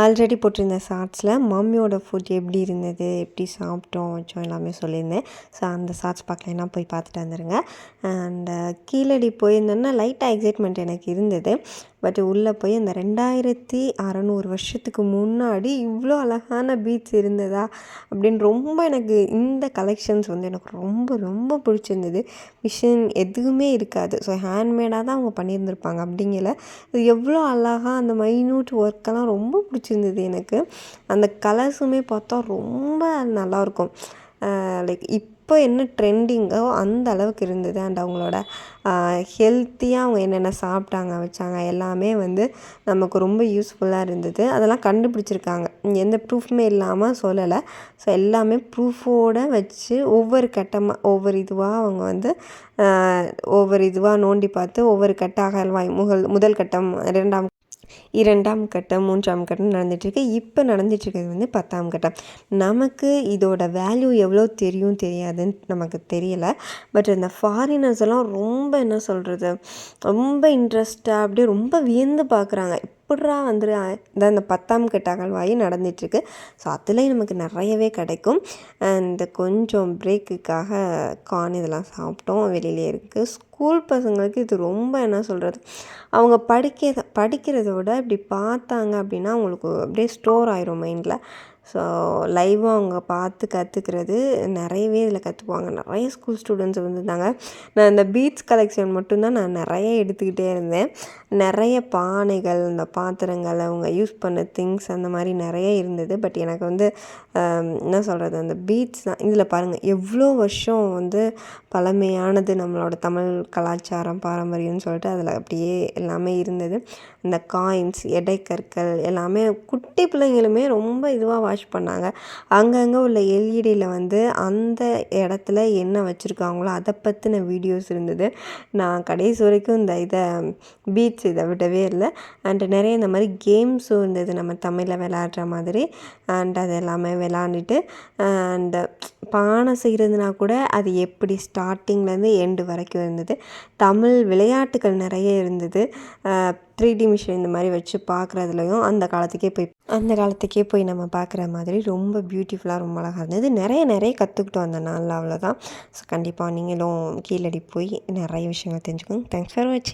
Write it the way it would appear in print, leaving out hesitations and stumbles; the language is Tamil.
ஆல்ரெடி போட்டிருந்த ஷார்ட்ஸில் மம்மியோட ஃபுட் எப்படி இருந்தது, எப்படி சாப்பிட்டோம் வச்சோம் எல்லாமே சொல்லியிருந்தேன். ஸோ அந்த ஷார்ட்ஸ் பார்க்கலைன்னா போய் பார்த்துட்டு வந்துடுங்க. அண்டு கீழடி போயிருந்தோன்னா லைட்டாக எக்ஸைட்மெண்ட் எனக்கு இருந்தது. பட் உள்ளே போய் அந்த 2600 வருஷத்துக்கு முன்னாடி இவ்வளோ அழகான பீச் இருந்ததா அப்படின்னு ரொம்ப எனக்கு இந்த கலெக்ஷன்ஸ் வந்து எனக்கு ரொம்ப ரொம்ப பிடிச்சிருந்தது. மிஷின் எதுவுமே இருக்காது. ஸோ ஹேண்ட்மேடாக தான் அவங்க பண்ணியிருந்திருப்பாங்க. அப்படிங்கல இது எவ்வளோ அழகாக அந்த மைன்யூட் ஒர்க்கெல்லாம் ரொம்ப பிடிச்சிருந்தது எனக்கு. அந்த கலர்ஸுமே பார்த்தா ரொம்ப நல்லாயிருக்கும். லைக் இப்போ என்ன ட்ரெண்டிங்கோ அந்த அளவுக்கு இருந்தது. அண்ட் அவங்களோட ஹெல்த்தியாக அவங்க என்னென்ன சாப்பிட்டாங்க வச்சாங்க எல்லாமே வந்து நமக்கு ரொம்ப யூஸ்ஃபுல்லாக இருந்தது. அதெல்லாம் கண்டுபிடிச்சிருக்காங்க, எந்த ப்ரூஃப்மே இல்லாமல் சொல்லலை. ஸோ எல்லாமே ப்ரூஃபோடு வச்சு ஒவ்வொரு கட்டமாக ஒவ்வொரு இதுவாக அவங்க வந்து ஒவ்வொரு இதுவாக நோண்டி பார்த்து ஒவ்வொரு கட்ட அகழ்வாய் முதல் கட்டம், இரண்டாம் கட்டம், மூன்றாம் கட்டம் நடந்துகிட்ருக்கு. இப்போ நடந்துகிட்ருக்கிறது வந்து 10ஆம் கட்டம். நமக்கு இதோட வேல்யூ எவ்வளோ தெரியும் தெரியாதுன்னு நமக்கு தெரியலை. பட் இந்த ஃபாரினர்ஸ் எல்லாம் ரொம்ப என்ன சொல்கிறது, ரொம்ப இன்ட்ரெஸ்டாக அப்படியே ரொம்ப வியந்து பார்க்குறாங்க. எப்பட்றா வந்து இந்த 10ஆம் கட்ட அகழ்வாய் நடந்துகிட்ருக்கு. ஸோ அதுலேயும் நமக்கு நிறையவே கிடைக்கும். அண்ட் கொஞ்சம் பிரேக்குக்காக கார்ன் இதெல்லாம் சாப்பிட்டோம். வெளியிலே இருக்குது. ஸ்கூல் பசங்களுக்கு இது ரொம்ப என்ன சொல்கிறது, அவங்க படிக்கிறத விட இப்படி பார்த்தாங்க அப்படின்னா அவங்களுக்கு அப்படியே ஸ்டோர் ஆயிரும் மைண்டில். ஸோ லைவாக அவங்க பார்த்து கற்றுக்கிறது நிறையவே இதில் கற்றுக்குவாங்க. நிறைய ஸ்கூல் ஸ்டூடெண்ட்ஸ் வந்துருந்தாங்க. நான் இந்த பீட்ஸ் கலெக்ஷன் மட்டும்தான் நான் நிறைய எடுத்துக்கிட்டே இருந்தேன். நிறைய பானைகள், இந்த பாத்திரங்கள், அவங்க யூஸ் பண்ண திங்ஸ் அந்த மாதிரி நிறைய இருந்தது. பட் எனக்கு வந்து என்ன சொல்கிறது, அந்த பீட்ஸ் தான். இதில் பாருங்கள் எவ்வளோ வருஷம் வந்து பழமையானது நம்மளோட தமிழ் கலாச்சாரம் பாரம்பரியம்னு சொல்லிட்டு அதில் அப்படியே எல்லாமே இருந்தது. இந்த காயின்ஸ், எடைக்கற்கள் எல்லாமே குட்டி பிள்ளைங்களுமே ரொம்ப இதுவாக வாட்ச் பண்ணாங்க. அங்கங்கே உள்ள எல்இடியில் வந்து அந்த இடத்துல என்ன வச்சுருக்காங்களோ அதை பற்றின வீடியோஸ் இருந்தது. நான் கடைசி வரைக்கும் இந்த பீட்ஸ் இதை விடவே இல்லை. அண்டு நிறைய இந்த மாதிரி கேம்ஸும் இருந்தது, நம்ம தமிழில் விளையாடுற மாதிரி. அண்ட் அது எல்லாமே விளாண்டுட்டு அண்டு பானை செய்கிறதுனா கூட அது எப்படி ஸ்டார்டிங்லேருந்து எண்டு வரைக்கும் இருந்தது. தமிழ் விளையாட்டுகள் நிறைய இருந்தது. 3D மிஷின் இந்த மாதிரி வச்சு பார்க்குறதுலையும் அந்த காலத்துக்கே போய் நம்ம பார்க்குற மாதிரி ரொம்ப பியூட்டிஃபுல்லாக ரொம்ப அழகாக இருந்தது. நிறைய கற்றுக்கிட்டோம் அந்த நாளில். அவ்வளோதான். ஸோ கண்டிப்பாக நீங்களும் கீழடி போய் நிறைய விஷயங்கள் தெரிஞ்சுக்கோங்க. தேங்க்ஸ் ஃபார் வாட்சிங்.